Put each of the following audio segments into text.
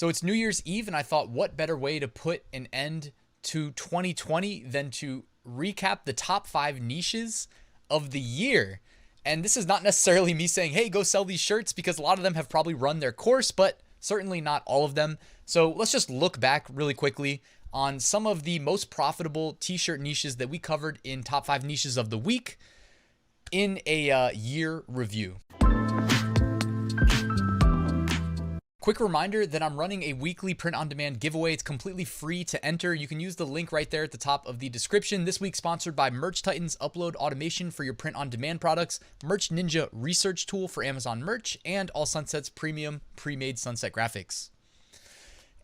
So it's New Year's Eve, and I thought, what better way to put an end to 2020 than to recap the top 5 niches of the year. And this is not necessarily me saying, hey, go sell these shirts, because a lot of them have probably run their course, but certainly not all of them. So let's just look back really quickly on some of the most profitable t-shirt niches that we covered in top 5 niches of the week in a year review. Quick reminder that I'm running a weekly print-on-demand giveaway. It's completely free to enter. You can use the link right there at the top of the description. This week sponsored by Merch Titan's upload automation for your print-on-demand products, Merch Ninja research tool for Amazon merch, and All Sunset's premium pre-made sunset graphics.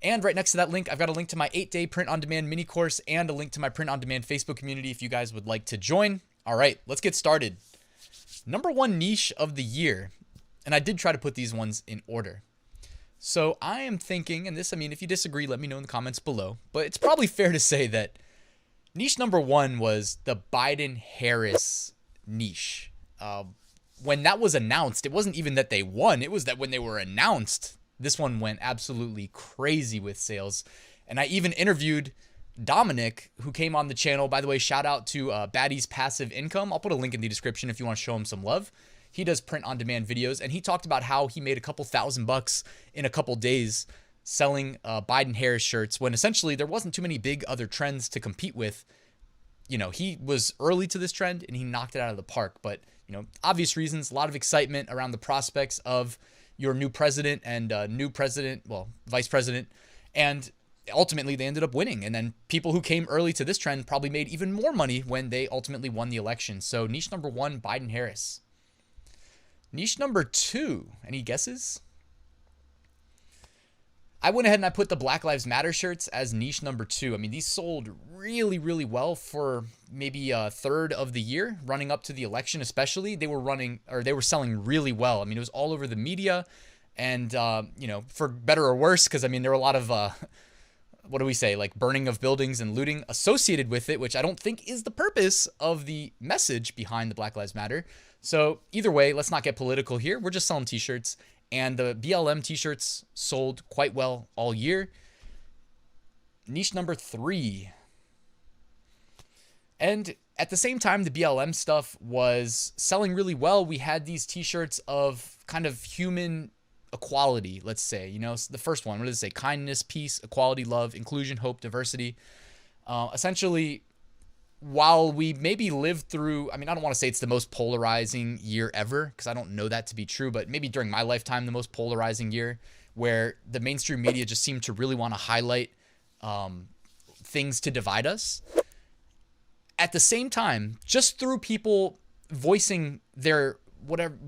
And right next to that link, I've got a link to my 8-day print-on-demand mini course and a link to my print-on-demand Facebook community if you guys would like to join. All right, let's get started. Number 1 niche of the year, and I did try to put these ones in order. So I am thinking, and this, I mean, if you disagree, let me know in the comments below, but it's probably fair to say that niche number 1 was the Biden-Harris niche. When that was announced, it wasn't even that they won. It was that when they were announced, this one went absolutely crazy with sales. And I even interviewed Dominic, who came on the channel. By the way, shout out to Baddie's Passive Income. I'll put a link in the description if you want to show him some love. He does print-on-demand videos, and he talked about how he made a couple $1,000 in a couple days selling Biden-Harris shirts when essentially there wasn't too many big other trends to compete with. You know, he was early to this trend, and he knocked it out of the park. But, you know, obvious reasons, a lot of excitement around the prospects of your new president and vice president. And ultimately, they ended up winning. And then people who came early to this trend probably made even more money when they ultimately won the election. So niche number 1, Biden-Harris. Niche number 2, any guesses? I went ahead and I put the Black Lives Matter shirts as niche number 2. I mean, these sold really, really well for maybe a third of the year, running up to the election especially. They were selling really well. I mean, it was all over the media, and, you know, for better or worse, because, I mean, there were a lot of, what do we say, like burning of buildings and looting associated with it, which I don't think is the purpose of the message behind the Black Lives Matter. So either way, let's not get political here. We're just selling t-shirts, and the BLM t-shirts sold quite well all year. Niche number 3. And at the same time, the BLM stuff was selling really well. We had these t-shirts of kind of human equality, let's say, you know, the first one, what does it say? Kindness, peace, equality, love, inclusion, hope, diversity. Essentially, while we maybe lived through, I mean, I don't want to say it's the most polarizing year ever, because I don't know that to be true, but maybe during my lifetime, the most polarizing year, where the mainstream media just seemed to really want to highlight things to divide us. At the same time, just through people voicing their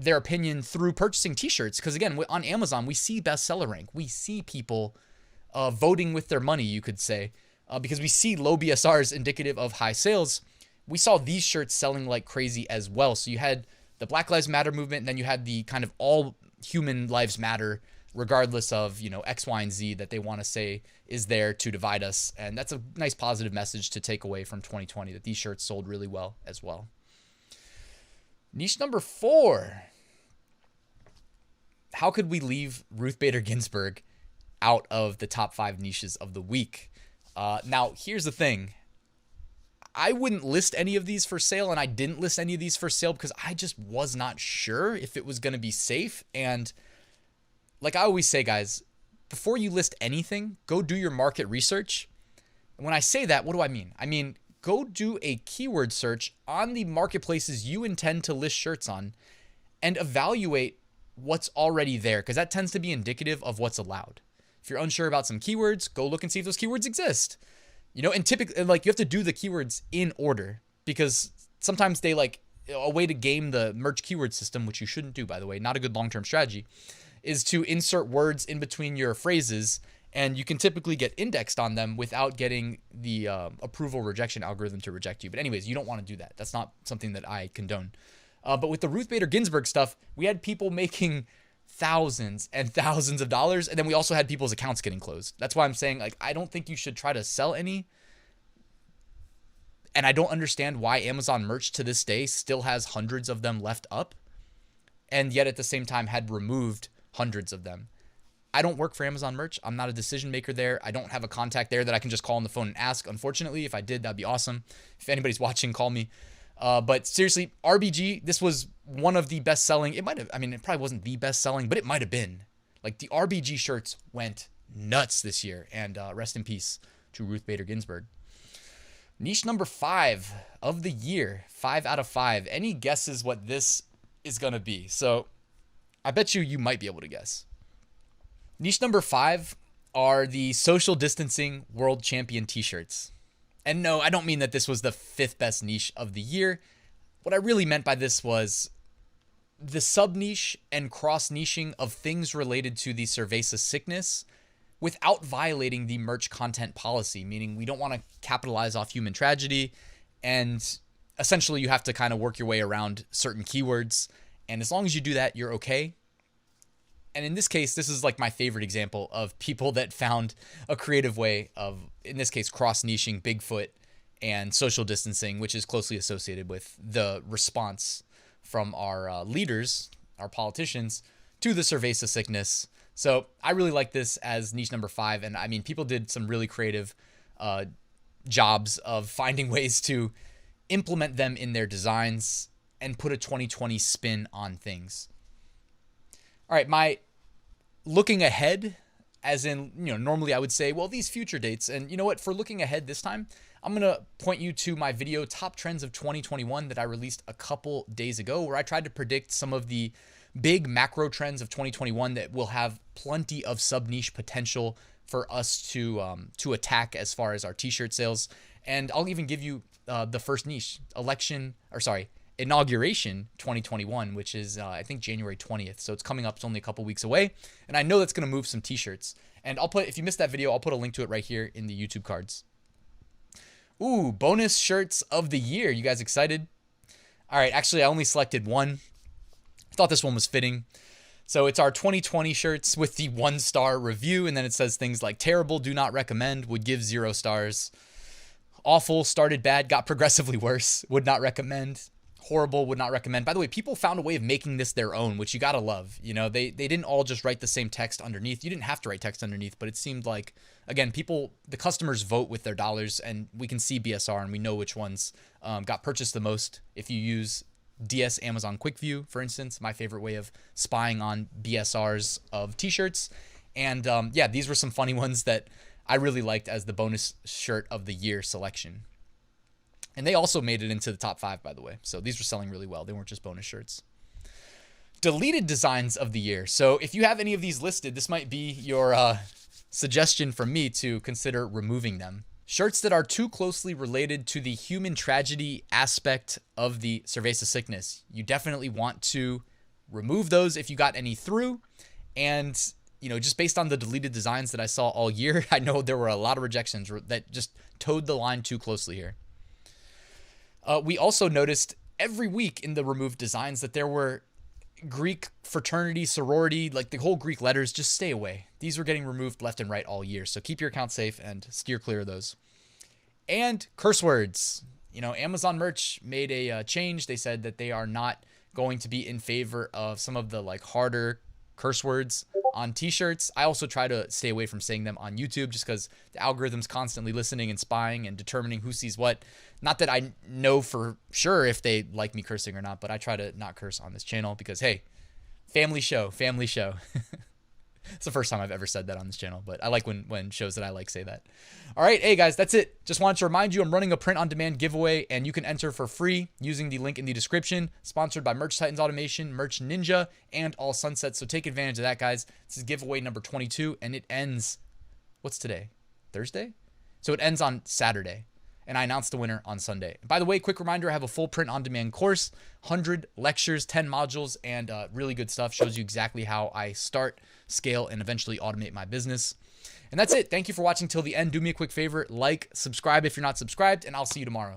opinion through purchasing t-shirts, because again, on Amazon, we see bestseller rank. We see people voting with their money, you could say. Because we see low BSRs indicative of high sales. We saw these shirts selling like crazy as well. So you had the Black Lives Matter movement, and then you had the kind of all human lives matter, regardless of, you know, X, Y, and Z that they want to say is there to divide us. And that's a nice positive message to take away from 2020, that these shirts sold really well as well. Niche number 4. How could we leave Ruth Bader Ginsburg out of the top 5 niches of the week? Now, here's the thing. I wouldn't list any of these for sale, and I didn't list any of these for sale because I just was not sure if it was going to be safe. And like I always say, guys, before you list anything, go do your market research. And when I say that, what do I mean? I mean, go do a keyword search on the marketplaces you intend to list shirts on and evaluate what's already there, because that tends to be indicative of what's allowed. If you're unsure about some keywords, go look and see if those keywords exist. You know, and typically, like, you have to do the keywords in order, because sometimes they, like, a way to game the merge keyword system, which you shouldn't do, by the way, not a good long-term strategy, is to insert words in between your phrases, and you can typically get indexed on them without getting the approval rejection algorithm to reject you. But anyways, you don't want to do that. That's not something that I condone. But with the Ruth Bader Ginsburg stuff, we had people making thousands and thousands of dollars, and then we also had people's accounts getting closed. That's why I'm saying, like, I don't think you should try to sell any, and I don't understand why Amazon merch to this day still has hundreds of them left up, and yet at the same time had removed hundreds of them. I don't work for Amazon merch. I'm not a decision maker there. I don't have a contact there that I can just call on the phone and ask. Unfortunately, if I did, that'd be awesome. If anybody's watching, call me. But seriously, RBG, this was one of the best selling. It might have, I mean, it probably wasn't the best selling, but it might have been. Like the RBG shirts went nuts this year. And rest in peace to Ruth Bader Ginsburg. Niche number 5 of the year, 5 out of 5. Any guesses what this is going to be? So I bet you might be able to guess. Niche number 5 are the social distancing world champion t-shirts. And no, I don't mean that this was the 5th best niche of the year. What I really meant by this was the sub niche and cross niching of things related to the cerveza sickness without violating the merch content policy, meaning we don't want to capitalize off human tragedy. And essentially you have to kind of work your way around certain keywords. And as long as you do that, you're okay. And in this case, this is like my favorite example of people that found a creative way of, in this case, cross-niching Bigfoot and social distancing, which is closely associated with the response from our leaders, our politicians, to the cerveza sickness. So I really like this as niche number 5. And I mean, people did some really creative jobs of finding ways to implement them in their designs and put a 2020 spin on things. All right, my looking ahead, as in, normally I would say, well, these future dates. And you know what? For looking ahead this time, I'm going to point you to my video, Top Trends of 2021, that I released a couple days ago, where I tried to predict some of the big macro trends of 2021 that will have plenty of sub-niche potential for us to attack as far as our t-shirt sales. And I'll even give you the first niche, Inauguration 2021, which is, I think, January 20th. So it's coming up. It's only a couple weeks away. And I know that's going to move some t-shirts. And if you missed that video, I'll put a link to it right here in the YouTube cards. Ooh, bonus shirts of the year. You guys excited? All right. Actually, I only selected one. I thought this one was fitting. So it's our 2020 shirts with the 1-star review. And then it says things like terrible, do not recommend, would give 0 stars. Awful, started bad, got progressively worse, would not recommend. Horrible, would not recommend. By the way, people found a way of making this their own, which you gotta love. They didn't all just write the same text underneath. You didn't have to write text underneath, but it seemed like, again, the customers vote with their dollars, and we can see BSR and we know which ones got purchased the most. If you use DS Amazon Quick View, for instance, my favorite way of spying on BSRs of t-shirts. And yeah, these were some funny ones that I really liked as the bonus shirt of the year selection. And they also made it into the top 5, by the way. So these were selling really well. They weren't just bonus shirts. Deleted designs of the year. So if you have any of these listed, this might be your suggestion from me to consider removing them. Shirts that are too closely related to the human tragedy aspect of the cerveza sickness. You definitely want to remove those if you got any through. And, just based on the deleted designs that I saw all year, I know there were a lot of rejections that just towed the line too closely here. We also noticed every week in the removed designs that there were Greek fraternity, sorority, like the whole Greek letters. Just stay away. These were getting removed left and right all year. So keep your account safe and steer clear of those. And curse words. Amazon merch made a change. They said that they are not going to be in favor of some of the harder curse words on t-shirts. I also try to stay away from saying them on YouTube just because the algorithm's constantly listening and spying and determining who sees what. Not that I know for sure if they like me cursing or not, but I try to not curse on this channel because, hey, family show. It's the first time I've ever said that on this channel, but I like when shows that I like say that. All right, hey guys, that's it. Just wanted to remind you I'm running a print-on-demand giveaway, and you can enter for free using the link in the description. Sponsored by Merch Titans Automation, Merch Ninja, and All Sunsets. So take advantage of that, guys. This is giveaway number 22, and it ends, what's today? Thursday? So it ends on Saturday. And I announced the winner on Sunday. By the way, quick reminder, I have a full print-on-demand course, 100 lectures, 10 modules, and really good stuff. Shows you exactly how I start, scale, and eventually automate my business. And that's it. Thank you for watching till the end. Do me a quick favor, like, subscribe if you're not subscribed, and I'll see you tomorrow.